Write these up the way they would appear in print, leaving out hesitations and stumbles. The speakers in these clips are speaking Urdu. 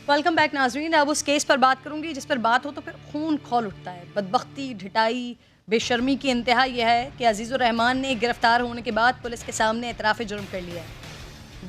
ویلکم بیک ناظرین. اب اس کیس پر بات کروں گی جس پر بات ہو تو پھر خون کھول اٹھتا ہے. بدبختی، ڈھٹائی، بے شرمی کی انتہا یہ ہے کہ عزیز الرحمان نے گرفتار ہونے کے بعد پولیس کے سامنے اعتراف جرم کر لیا ہے.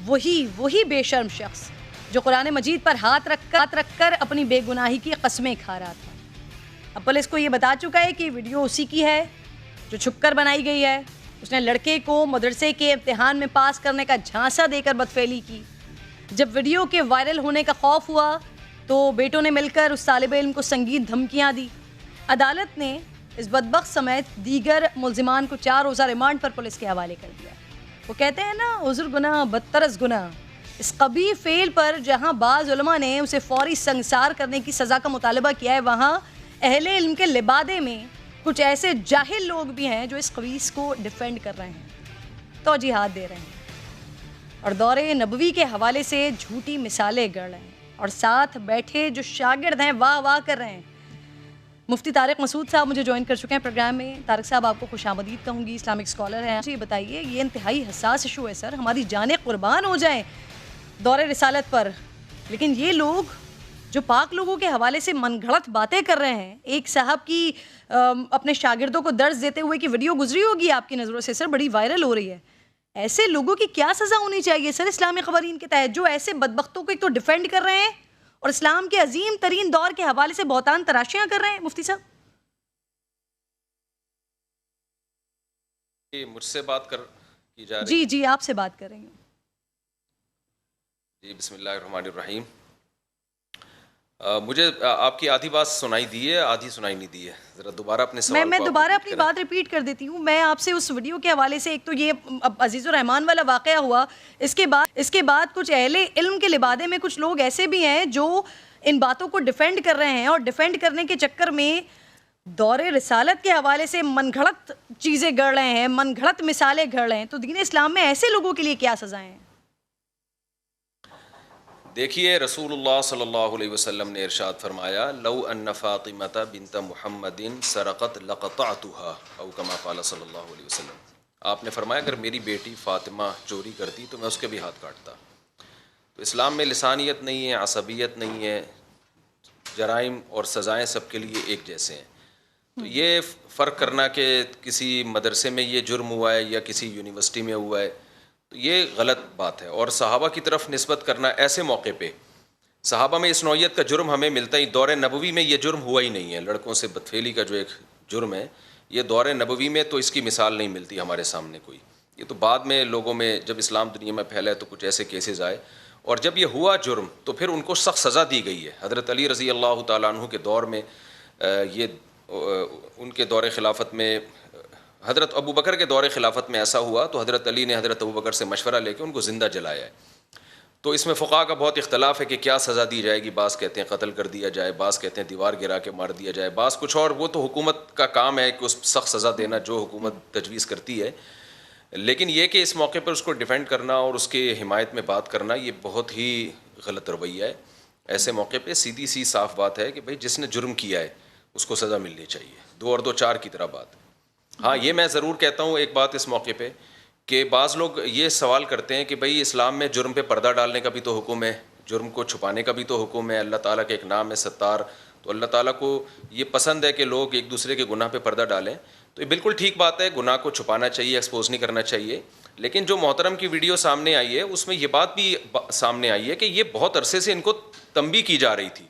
وہی بے شرم شخص جو قرآن مجید پر ہاتھ رکھ کر اپنی بے گناہی کی قسمیں کھا رہا تھا. اب پولیس کو یہ بتا چکا ہے کہ ویڈیو اسی کی ہے جو چھپ کر بنائی گئی ہے. اس نے لڑکے کو مدرسے کے امتحان میں پاس کرنے کا جھانسا دے کر بدفعلی کی. جب ویڈیو کے وائرل ہونے کا خوف ہوا تو بیٹوں نے مل کر اس طالب علم کو سنگین دھمکیاں دی. عدالت نے اس بدبخت سمیت دیگر ملزمان کو 4 روزہ ریمانڈ پر پولیس کے حوالے کر دیا. وہ کہتے ہیں نا، عذر گناہ بدتر از گناہ. اس قبیح فعل پر جہاں بعض علماء نے اسے فوری سنگسار کرنے کی سزا کا مطالبہ کیا ہے، وہاں اہل علم کے لبادے میں کچھ ایسے جاہل لوگ بھی ہیں جو اس خبیث کو ڈیفینڈ کر رہے ہیں، توجیہات دے رہے ہیں اور دور نبوی کے حوالے سے جھوٹی مثالیں گڑھ رہے ہیں، اور ساتھ بیٹھے جو شاگرد ہیں واہ واہ کر رہے ہیں. مفتی طارق مسعود صاحب مجھے جوائن کر چکے ہیں پروگرام میں. طارق صاحب، آپ کو خوش آمدید کہوں گی، اسلامک اسکالر ہیں. یہ بتائیے، یہ انتہائی حساس ایشو ہے سر، ہماری جانیں قربان ہو جائیں دور رسالت پر، لیکن یہ لوگ جو پاک لوگوں کے حوالے سے من گھڑت باتیں کر رہے ہیں. ایک صاحب کی اپنے شاگردوں کو درس دیتے ہوئے کی ویڈیو گزری ہوگی آپ کی نظروں سے سر، بڑی وائرل ہو رہی ہے. ایسے لوگوں کی کیا سزا ہونی چاہیے سر اسلامی قوانین کے تحت، جو ایسے بدبختوں کو ایک تو ڈیفینڈ کر رہے ہیں اور اسلام کے عظیم ترین دور کے حوالے سے بہتان تراشیاں کر رہے ہیں؟ مفتی صاحب مجھ سے بات کی جا رہی ہے؟ جی آپ سے بات کر رہی ہوں. جی بسم اللہ الرحمن الرحیم. مجھے آپ کی آدھی بات سنائی دی ہے، آدھی سنائی نہیں دی ہے. ذرا دوبارہ اپنے سوال میں کو دوبارہ اپنی بات ریپیٹ کر دیتی ہوں. میں آپ سے اس ویڈیو کے حوالے سے، ایک تو یہ عزیز الرحمان والا واقعہ ہوا، اس کے بعد کچھ اہل علم کے لبادے میں کچھ لوگ ایسے بھی ہیں جو ان باتوں کو ڈیفینڈ کر رہے ہیں، اور ڈیفینڈ کرنے کے چکر میں دور رسالت کے حوالے سے من گھڑت چیزیں گڑھ رہے ہیں، من گھڑت مثالیں گھڑ رہے ہیں. تو دین اسلام میں ایسے لوگوں کے لیے کیا سزائیں ہیں؟ دیکھیے، رسول اللہ صلی اللہ علیہ وسلم نے ارشاد فرمایا، لو ان فاطمۃ بنت محمد سرقت لقطعتها، او کما قال صلی اللہ علیہ وسلم. آپ نے فرمایا اگر میری بیٹی فاطمہ چوری کرتی تو میں اس کے بھی ہاتھ کاٹتا. تو اسلام میں لسانیت نہیں ہے، عصبیت نہیں ہے، جرائم اور سزائیں سب کے لیے ایک جیسے ہیں. تو یہ فرق کرنا کہ کسی مدرسے میں یہ جرم ہوا ہے یا کسی یونیورسٹی میں ہوا ہے، تو یہ غلط بات ہے. اور صحابہ کی طرف نسبت کرنا ایسے موقع پہ، صحابہ میں اس نوعیت کا جرم ہمیں ملتا ہی، دور نبوی میں یہ جرم ہوا ہی نہیں ہے. لڑکوں سے بدفعلی کا جو ایک جرم ہے، یہ دور نبوی میں تو اس کی مثال نہیں ملتی ہمارے سامنے کوئی. یہ تو بعد میں لوگوں میں جب اسلام دنیا میں پھیلا تو کچھ ایسے کیسز آئے، اور جب یہ ہوا جرم تو پھر ان کو سخت سزا دی گئی ہے. حضرت علی رضی اللہ تعالیٰ عنہ کے دور میں یہ ان کے دور خلافت میں، حضرت ابو بکر کے دور خلافت میں ایسا ہوا تو حضرت علی نے حضرت ابو بکر سے مشورہ لے کے ان کو زندہ جلایا ہے. تو اس میں فقہا کا بہت اختلاف ہے کہ کیا سزا دی جائے گی. بعض کہتے ہیں قتل کر دیا جائے، بعض کہتے ہیں دیوار گرا کے مار دیا جائے، بعض کچھ اور. وہ تو حکومت کا کام ہے کہ اس سخت سزا دینا جو حکومت تجویز کرتی ہے. لیکن یہ کہ اس موقع پر اس کو ڈیفینڈ کرنا اور اس کے حمایت میں بات کرنا، یہ بہت ہی غلط رویہ ہے. ایسے موقع پہ سیدھی سی صاف بات ہے کہ بھائی جس نے جرم کیا ہے اس کو سزا ملنی چاہیے. 2 اور 2 4 کی طرح بات. ہاں یہ میں ضرور کہتا ہوں ایک بات اس موقع پہ کہ بعض لوگ یہ سوال کرتے ہیں کہ بھائی اسلام میں جرم پہ پردہ ڈالنے کا بھی تو حکم ہے، جرم کو چھپانے کا بھی تو حکم ہے. اللہ تعالیٰ کا ایک نام ہے ستار، تو اللہ تعالیٰ کو یہ پسند ہے کہ لوگ ایک دوسرے کے گناہ پہ پردہ ڈالیں. تو یہ بالکل ٹھیک بات ہے، گناہ کو چھپانا چاہیے، ایکسپوز نہیں کرنا چاہیے. لیکن جو محترم کی ویڈیو سامنے آئی ہے اس میں یہ بات بھی سامنے آئی ہے کہ یہ بہت عرصے سے ان کو تنبیہ کی جا رہی تھی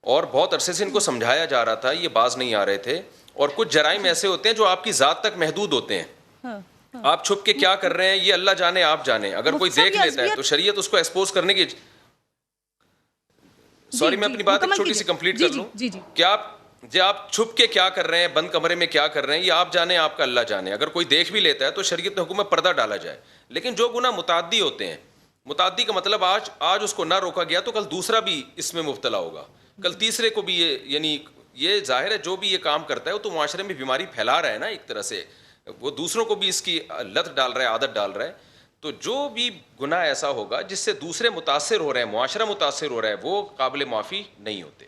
اور بہت عرصے سے ان کو سمجھایا جا رہا تھا، یہ باز نہیں آ رہے تھے. اور کچھ جرائم ایسے ہوتے ہیں جو آپ کی ذات تک محدود ہوتے ہیں، آپ چھپ کے کیا کر رہے ہیں یہ اللہ جانے آپ جانے. اگر کوئی دیکھ لیتا ہے تو شریعت اس کو ایکسپوز کرنے کی. سوری میں اپنی بات ایک چھوٹی سی کمپلیٹ کر لوں. کیا آپ چھپ کے کیا کر رہے ہیں، بند کمرے میں کیا کر رہے ہیں، یہ آپ جانے آپ کا اللہ جانے. اگر کوئی دیکھ بھی لیتا ہے تو شریعت نے حکم میں پردہ ڈالا جائے. لیکن جو گناہ متعدی ہوتے ہیں، متعدی کا مطلب آج اس کو نہ روکا گیا تو کل دوسرا بھی اس میں مبتلا ہوگا، کل تیسرے کو بھی. یعنی یہ ظاہر ہے جو بھی یہ کام کرتا ہے وہ تو معاشرے میں بیماری پھیلا رہا ہے نا، ایک طرح سے وہ دوسروں کو بھی اس کی لت ڈال رہا ہے، عادت ڈال رہا ہے. تو جو بھی گناہ ایسا ہوگا جس سے دوسرے متاثر ہو رہے ہیں، معاشرہ متاثر ہو رہا ہے، وہ قابل معافی نہیں ہوتے.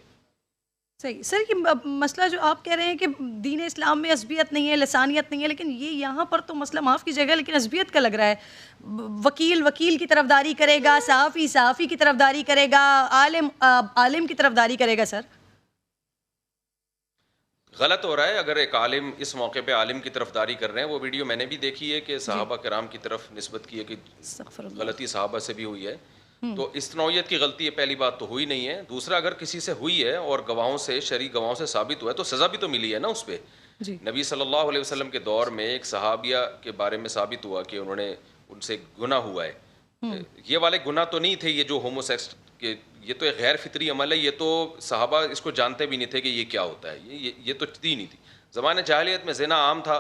صحیح سر، یہ مسئلہ جو آپ کہہ رہے ہیں کہ دین اسلام میں عصبیت نہیں ہے، لسانیت نہیں ہے، لیکن یہ یہاں پر تو مسئلہ معاف کیجیے گا لیکن عصبیت کا لگ رہا ہے. وکیل وکیل کی طرفداری کرے گا، صحافی صحافی کی طرفداری کرے گا، عالم عالم کی طرفداری کرے گا. سر غلط ہو رہا ہے. اگر ایک عالم اس موقع پہ عالم کی طرفداری کر رہے ہیں، وہ ویڈیو میں نے بھی دیکھی ہے کہ صحابہ کرام کی طرف نسبت کی ہے کہ غلطی صحابہ سے بھی ہوئی ہے، تو اس نوعیت کی غلطی ہے. پہلی بات تو ہوئی نہیں ہے. دوسرا، اگر کسی سے ہوئی ہے اور گواہوں سے، شرعی گواہوں سے ثابت ہوا ہے تو سزا بھی تو ملی ہے نا اس پہ. نبی صلی اللہ علیہ وسلم کے دور میں ایک صحابیہ کے بارے میں ثابت ہوا کہ انہوں نے ان سے گناہ ہوا ہے. یہ والے گناہ تو نہیں تھے یہ جو ہومو سیکس کے، یہ تو ایک غیر فطری عمل ہے. یہ تو صحابہ اس کو جانتے بھی نہیں تھے کہ یہ کیا ہوتا ہے. یہ تو تھی نہیں تھی. زمانہ جاہلیت میں زنا عام تھا،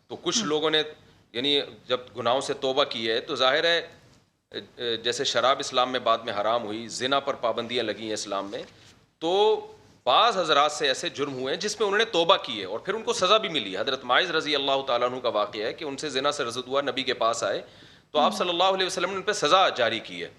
تو کچھ لوگوں نے یعنی جب گناہوں سے توبہ کی ہے تو ظاہر ہے جیسے شراب اسلام میں بعد میں حرام ہوئی، زنا پر پابندیاں لگی ہیں اسلام میں، تو بعض حضرات سے ایسے جرم ہوئے ہیں جس میں انہوں نے توبہ کی ہے اور پھر ان کو سزا بھی ملی. حضرت معاذ رضی اللہ تعالیٰ عنہ کا واقعہ ہے کہ ان سے زنا سے رزق ہوا، نبی کے پاس آئے تو آپ صلی اللہ علیہ وسلم نے ان پہ سزا جاری کی ہے.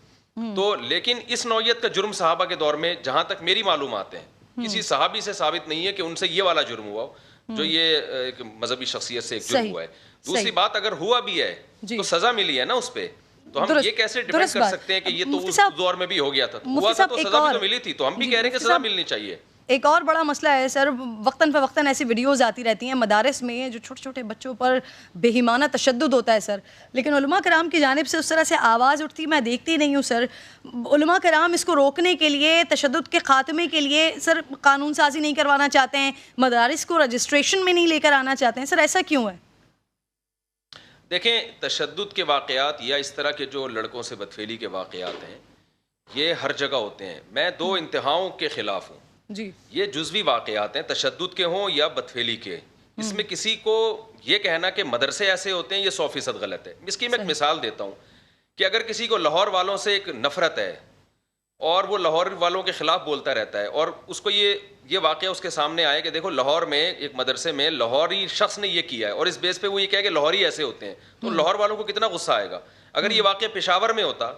تو لیکن اس نوعیت کا جرم صحابہ کے دور میں جہاں تک میری معلومات ہیں کسی صحابی سے ثابت نہیں ہے کہ ان سے یہ والا جرم ہوا ہو جو یہ ایک مذہبی شخصیت سے ایک جرم ہوا ہے. دوسری بات، اگر ہوا بھی ہے تو سزا ملی ہے نا اس پہ، تو ہم یہ کیسے ڈیپینڈ کر سکتے ہیں کہ یہ تو اس دور میں بھی ہو گیا تھا، ہوا تھا تو سزا بھی تو ملی تھی، تو ہم بھی کہہ رہے ہیں کہ سزا ملنی چاہیے. ایک اور بڑا مسئلہ ہے سر، وقتاً فوقتاً ایسی ویڈیوز آتی رہتی ہیں مدارس میں جو چھوٹے چھوٹے بچوں پر بےایمانہ تشدد ہوتا ہے سر، لیکن علماء کرام کی جانب سے اس طرح سے آواز اٹھتی میں دیکھتی نہیں ہوں سر. علماء کرام اس کو روکنے کے لیے، تشدد کے خاتمے کے لیے سر قانون سازی نہیں کروانا چاہتے ہیں، مدارس کو رجسٹریشن میں نہیں لے کر آنا چاہتے ہیں. سر ایسا کیوں ہے؟ دیکھیں، تشدد کے واقعات یا اس طرح کے جو لڑکوں سے بدفعلی کے واقعات ہیں یہ ہر جگہ ہوتے ہیں. میں دو انتہاؤں کے خلاف ہوں. یہ جزوی واقعات ہیں، تشدد کے ہوں یا بدفعلی کے. اس میں کسی کو یہ کہنا کہ مدرسے ایسے ہوتے ہیں یہ 100% غلط ہے. اس کی میں ایک مثال دیتا ہوں کہ اگر کسی کو لاہور والوں سے ایک نفرت ہے اور وہ لاہور والوں کے خلاف بولتا رہتا ہے اور اس کو یہ واقعہ اس کے سامنے آئے کہ دیکھو لاہور میں ایک مدرسے میں لاہوری شخص نے یہ کیا ہے اور اس بیس پہ وہ یہ کہے کہ لاہوری ایسے ہوتے ہیں، تو لاہور والوں کو کتنا غصہ آئے گا. اگر یہ واقعہ پشاور میں ہوتا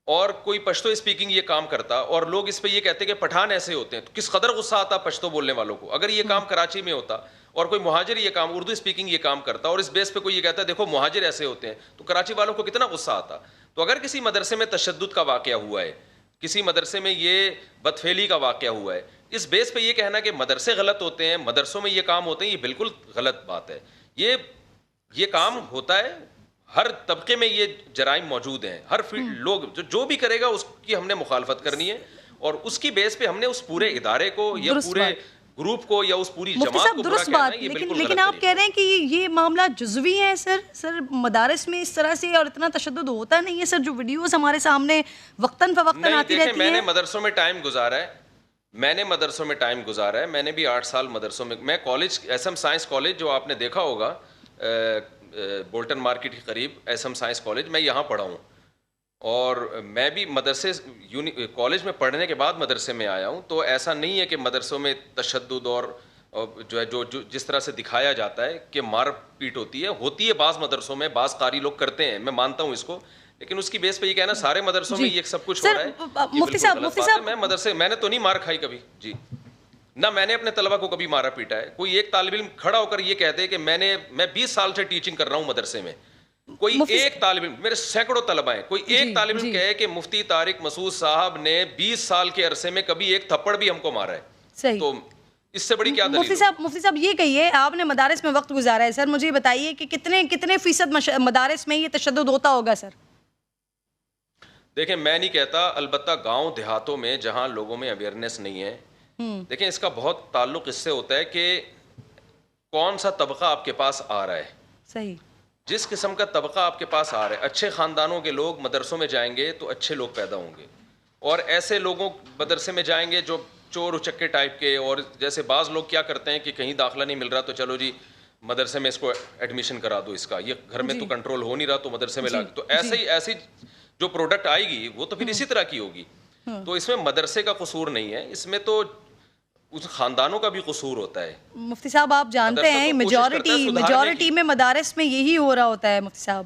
اور کوئی پشتو اسپیکنگ یہ کام کرتا اور لوگ اس پہ یہ کہتے کہ پٹھان ایسے ہوتے ہیں، تو کس قدر غصہ آتا پشتو بولنے والوں کو. اگر یہ کام کراچی میں ہوتا اور کوئی مہاجر یہ کام اردو اسپیکنگ یہ کام کرتا اور اس بیس پہ کوئی یہ کہتا ہے دیکھو مہاجر ایسے ہوتے ہیں، تو کراچی والوں کو کتنا غصہ آتا. تو اگر کسی مدرسے میں تشدد کا واقعہ ہوا ہے، کسی مدرسے میں یہ بدفعلی کا واقعہ ہوا ہے، اس بیس پہ یہ کہنا کہ مدرسے غلط ہوتے ہیں، مدرسوں میں یہ کام ہوتے ہیں، یہ بالکل غلط بات ہے. یہ کام ہوتا ہے، ہر طبقے میں یہ جرائم موجود ہیں. ہر لوگ جو بھی کرے گا اس کی ہم نے مخالفت کرنی ہے اور اس کی بیس پہ ہم نے اس پورے ادارے کو یا پورے گروپ کو یا اس پوری جماعت کو برا کہنا ہے. یہ بالکل غلط ہے. لیکن آپ کہہ رہے ہیں کہ یہ معاملہ جزوی ہے سر مدارس میں اس طرح سے اور اتنا تشدد ہوتا نہیں ہے سر، جو ویڈیوز ہمارے سامنے وقتاً فوقتاً آتی رہتی ہیں. میں نے مدرسوں میں ٹائم گزارا ہے، میں نے بھی 8 سال مدرسوں میں college S M science college جو آپ نے دیکھا ہوگا بولٹن مارکیٹ کے قریب، ایس ایم سائنس کالج، میں یہاں پڑھا ہوں اور میں بھی مدرسے کالج میں پڑھنے کے بعد مدرسے میں آیا ہوں. تو ایسا نہیں ہے کہ مدرسوں میں تشدد اور جو ہے جو جس طرح سے دکھایا جاتا ہے کہ مار پیٹ ہوتی ہے بعض مدرسوں میں، بعض قاری لوگ کرتے ہیں، میں مانتا ہوں اس کو، لیکن اس کی بیس پہ یہ کہنا سارے مدرسوں میں یہ سب کچھ ہو رہا ہے. مفتی صاحب میں نے تو نہیں مار کھائی کبھی جی، نہ میں نے اپنے طلبہ کو کبھی مارا پیٹا ہے. کوئی ایک طالب علم کھڑا ہو کر یہ کہتے کہ میں 20 سال سے ٹیچنگ کر رہا ہوں مدرسے میں، کوئی ایک طالب علم، میرے سینکڑوں طلبہ ہیں، کوئی ایک طالب علم کہے کہ مفتی طارق مسعود صاحب نے 20 سال کے عرصے میں کبھی ایک تھپڑ بھی ہم کو مارا ہے، تو اس سے بڑی کیا دلیل؟ مفتی صاحب یہ کہیے، آپ نے مدارس میں وقت گزارا ہے سر، مجھے یہ بتائیے کہ کتنے فیصد مدارس میں یہ تشدد ہوتا ہوگا سر؟ دیکھیں، میں نہیں کہتا، البتہ گاؤں دیہاتوں میں جہاں لوگوں میں اویئرنیس نہیں ہے، دیکھیں اس کا بہت تعلق اس سے ہوتا ہے کہ کون سا طبقہ آپ کے پاس آ رہا ہے. صحیح. جس قسم کا طبقہ آپ کے پاس آ رہا ہے، اچھے خاندانوں کے لوگ مدرسوں میں جائیں گے تو اچھے لوگ پیدا ہوں گے، اور ایسے لوگوں مدرسے میں جائیں گے جو چور اچکے ٹائپ کے، اور جیسے بعض لوگ کیا کرتے ہیں کہ کہیں داخلہ نہیں مل رہا تو چلو جی مدرسے میں اس کو ایڈمیشن کرا دو، اس کا یہ گھر میں تو کنٹرول ہو نہیں رہا تو مدرسے میں لا، تو ایسی جو پروڈکٹ آئے گی وہ تو پھر اسی طرح کی ہوگی. تو اس میں مدرسے کا قصور نہیں ہے، اس میں تو اس خاندانوں کا بھی قصور ہوتا ہے. مفتی صاحب آپ جانتے ہیں میجورٹی میں مدارس میں یہی ہو رہا ہوتا ہے مفتی صاحب.